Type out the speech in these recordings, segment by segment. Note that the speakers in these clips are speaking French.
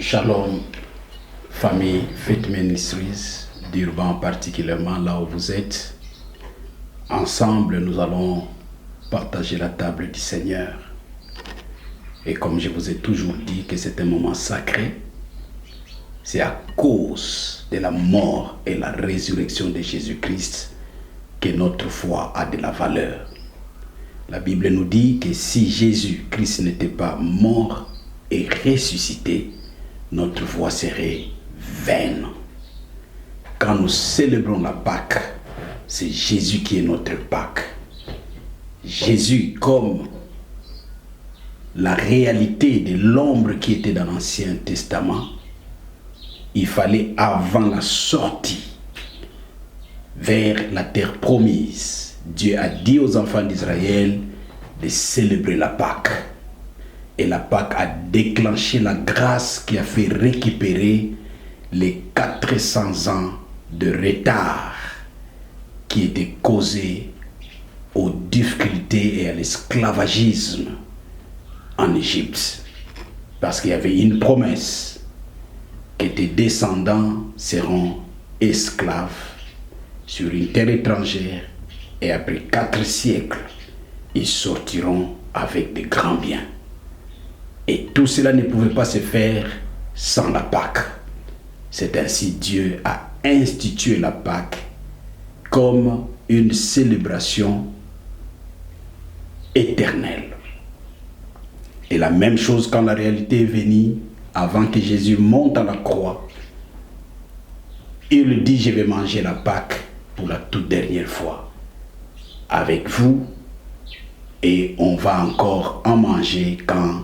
Shalom, famille Faith Ministries d'Urban, particulièrement là où vous êtes. Ensemble, nous allons partager la table du Seigneur. Et comme je vous ai toujours dit que c'est un moment sacré, c'est à cause de la mort et la résurrection de Jésus-Christ que notre foi a de la valeur. La Bible nous dit que si Jésus-Christ n'était pas mort et ressuscité, notre foi serait vaine. Quand nous célébrons la Pâque, c'est Jésus qui est notre Pâque. Jésus comme la réalité de l'ombre qui était dans l'Ancien Testament. Il fallait, avant la sortie vers la terre promise, Dieu a dit aux enfants d'Israël de célébrer la Pâque. Et la Pâque a déclenché la grâce qui a fait récupérer les 400 ans de retard qui étaient causés aux difficultés et à l'esclavagisme en Égypte. Parce qu'il y avait une promesse que tes descendants seront esclaves sur une terre étrangère et après 4 siècles, ils sortiront avec de grands biens. Et tout cela ne pouvait pas se faire sans la Pâque. C'est ainsi Dieu a institué la Pâque comme une célébration éternelle. Et la même chose quand la réalité est venue, avant que Jésus monte à la croix, il dit: je vais manger la Pâque pour la toute dernière fois avec vous, et on va encore en manger quand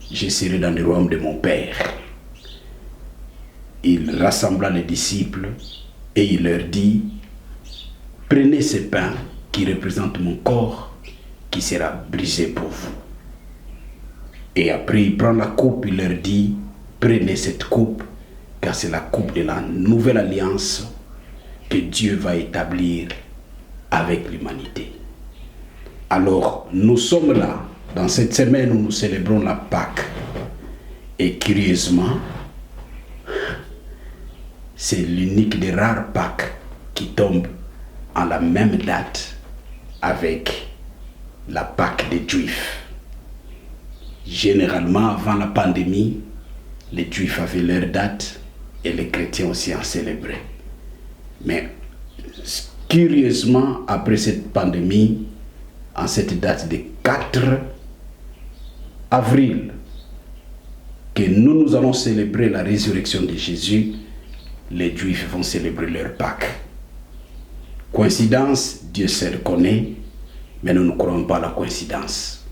je serai dans le royaume de mon Père. Il rassembla les disciples et il leur dit: prenez ce pain qui représente mon corps qui sera brisé pour vous. Et après il prend la coupe, il leur dit: prenez cette coupe car c'est la coupe de la nouvelle alliance que Dieu va établir avec l'humanité. Alors nous sommes là dans cette semaine où nous célébrons la Pâque. Et curieusement, c'est l'unique des rares Pâques qui tombe en la même date avec la Pâque des Juifs. Généralement, avant la pandémie, les Juifs avaient leur date et les chrétiens aussi en célébraient. Mais curieusement, après cette pandémie, en cette date de 4 avril, que nous allons célébrer la résurrection de Jésus, les Juifs vont célébrer leur Pâque. Coïncidence, Dieu se le connaît, mais nous ne croyons pas à la coïncidence.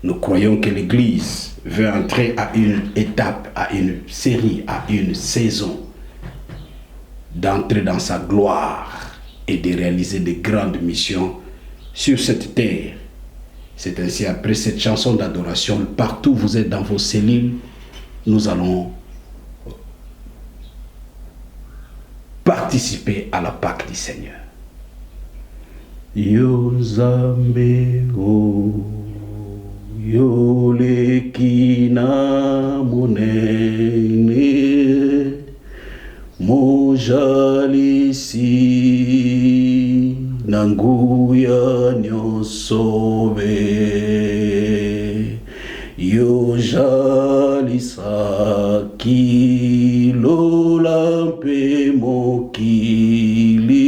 Nous croyons que l'Église veut entrer à une étape, à une série, à une saison, d'entrer dans sa gloire et de réaliser de grandes missions sur cette terre. C'est ainsi, après cette chanson d'adoration, partout où vous êtes dans vos cellules, nous allons participer à la Pâque du Seigneur. Yo Nzambe o yo lekina monene mojalisi nanguya nyosobe yo jalisa kilola mpe mokili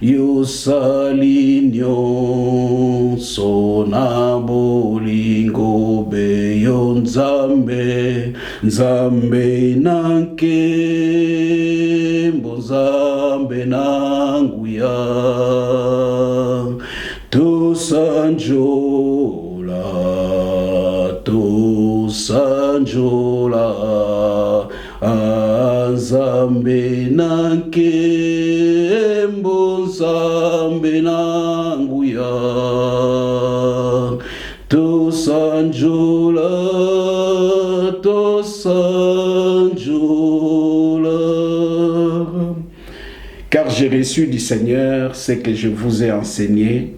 yo sali nyonso na bolingo be yo Nzambe Nzambe na nkembo Nzambe na nguya tosanjola Nzambe na nkembo Nzambe na nguya tosanjola. Car j'ai reçu du Seigneur ce que je vous ai enseigné,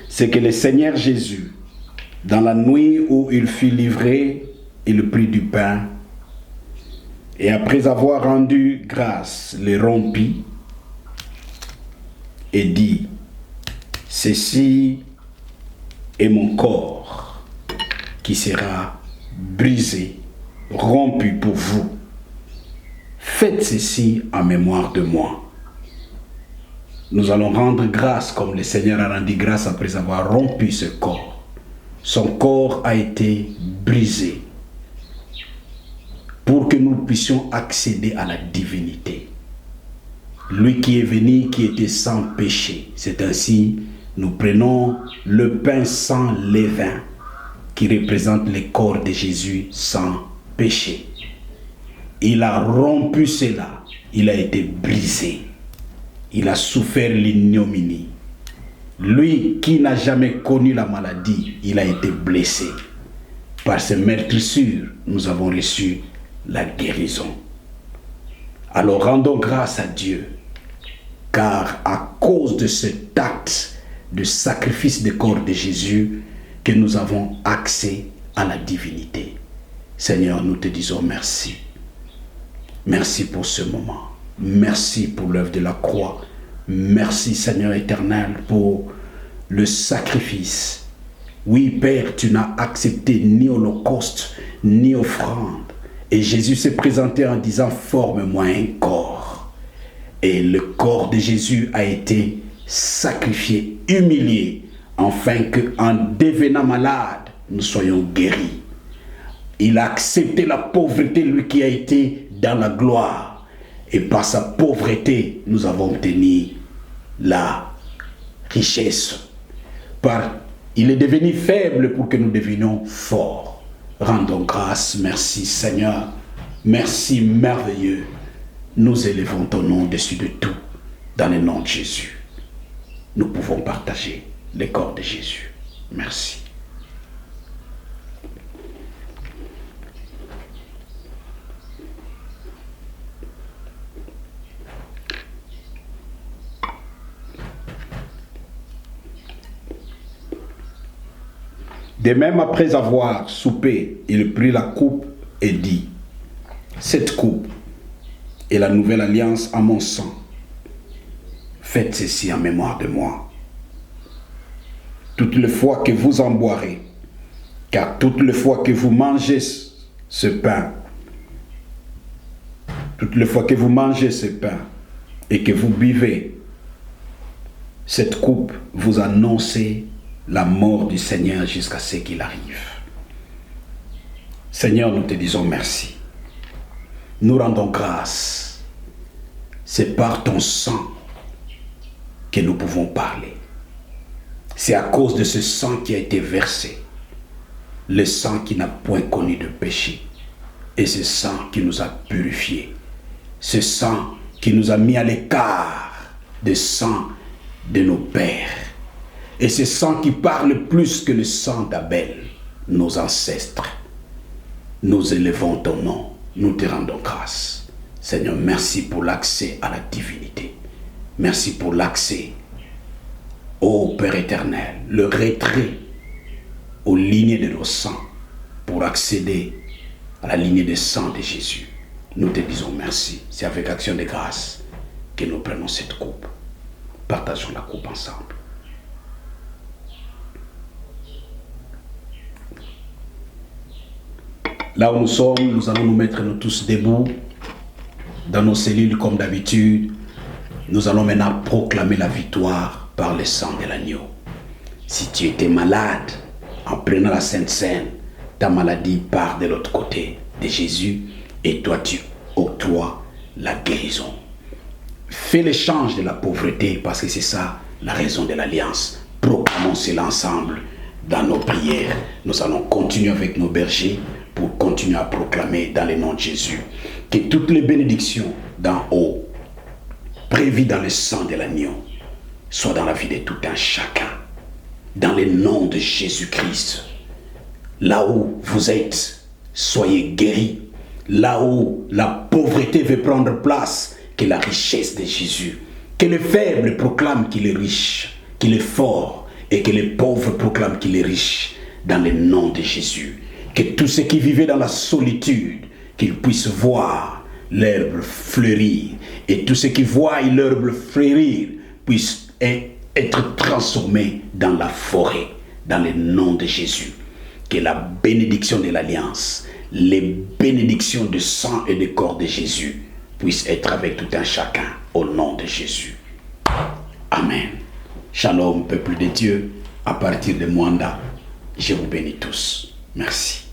c'est que le Seigneur Jésus, dans la nuit où il fut livré, il prit du pain et après avoir rendu grâce, le rompit et dit, ceci est mon corps qui sera brisé, rompu pour vous. Faites ceci en mémoire de moi. Nous allons rendre grâce comme le Seigneur a rendu grâce après avoir rompu ce corps. Son corps a été brisé pour que nous puissions accéder à la divinité. Lui qui est venu, qui était sans péché. C'est ainsi, nous prenons le pain sans levain, qui représente le corps de Jésus sans péché. Il a rompu cela, il a été brisé. Il a souffert l'ignominie. Lui qui n'a jamais connu la maladie, il a été blessé. Par ses meurtrissures, nous avons reçu la guérison. Alors rendons grâce à Dieu, car à cause de cet acte de sacrifice du corps de Jésus, que nous avons accès à la divinité. Seigneur, nous te disons merci. Merci pour ce moment. Merci pour l'œuvre de la croix. Merci Seigneur éternel pour le sacrifice. Oui Père, tu n'as accepté ni holocauste, ni offrande. Et Jésus s'est présenté en disant, forme-moi un corps. Et le corps de Jésus a été sacrifié, humilié, afin qu'en devenant malade, nous soyons guéris. Il a accepté la pauvreté, lui qui a été dans la gloire. Et par sa pauvreté, nous avons obtenu la richesse. Il est devenu faible pour que nous devenions forts. Rendons grâce, merci Seigneur. Merci merveilleux. Nous élevons ton nom au-dessus de tout, dans le nom de Jésus. Nous pouvons partager le corps de Jésus. Merci. De même, après avoir soupé, il prit la coupe et dit, cette coupe est la nouvelle alliance en mon sang. Faites ceci en mémoire de moi. Toutes les fois que vous en boirez, car toutes les fois que vous mangez ce pain, toutes les fois que vous mangez ce pain et que vous buvez cette coupe, vous annoncez la mort du Seigneur jusqu'à ce qu'il arrive. Seigneur, nous te disons merci. Nous rendons grâce. C'est par ton sang que nous pouvons parler. C'est à cause de ce sang qui a été versé. Le sang qui n'a point connu de péché. Et ce sang qui nous a purifiés. Ce sang qui nous a mis à l'écart du sang de nos pères. Et ce sang qui parle plus que le sang d'Abel, nos ancêtres. Nous élevons ton nom, nous te rendons grâce. Seigneur, merci pour l'accès à la divinité. Merci pour l'accès, ô Père éternel, le retrait aux lignées de nos sangs pour accéder à la lignée des sangs de Jésus. Nous te disons merci. C'est avec action de grâce que nous prenons cette coupe. Partageons la coupe ensemble. Là où nous sommes, nous allons nous mettre nous tous debout dans nos cellules comme d'habitude. Nous allons maintenant proclamer la victoire par le sang de l'agneau. Si tu étais malade, en prenant la Sainte Seine, ta maladie part de l'autre côté de Jésus et toi tu octroies la guérison. Fais l'échange de la pauvreté parce que c'est ça la raison de l'alliance. Proclamons cela ensemble dans nos prières. Nous allons continuer avec nos bergers pour continuer à proclamer dans le nom de Jésus que toutes les bénédictions d'en haut, prévues dans le sang de l'agneau, soient dans la vie de tout un chacun. Dans le nom de Jésus-Christ, là où vous êtes, soyez guéris. Là où la pauvreté veut prendre place, que la richesse de Jésus. Que le faible proclame qu'il est riche, qu'il est fort, et que le pauvre proclame qu'il est riche. Dans le nom de Jésus. Que tous ceux qui vivaient dans la solitude, qu'ils puissent voir l'herbe fleurir. Et tous ceux qui voient l'herbe fleurir puissent être transformés dans la forêt, dans le nom de Jésus. Que la bénédiction de l'alliance, les bénédictions de sang et de corps de Jésus puissent être avec tout un chacun au nom de Jésus. Amen. Shalom, peuple de Dieu. À partir de Mwanda, je vous bénis tous. Merci.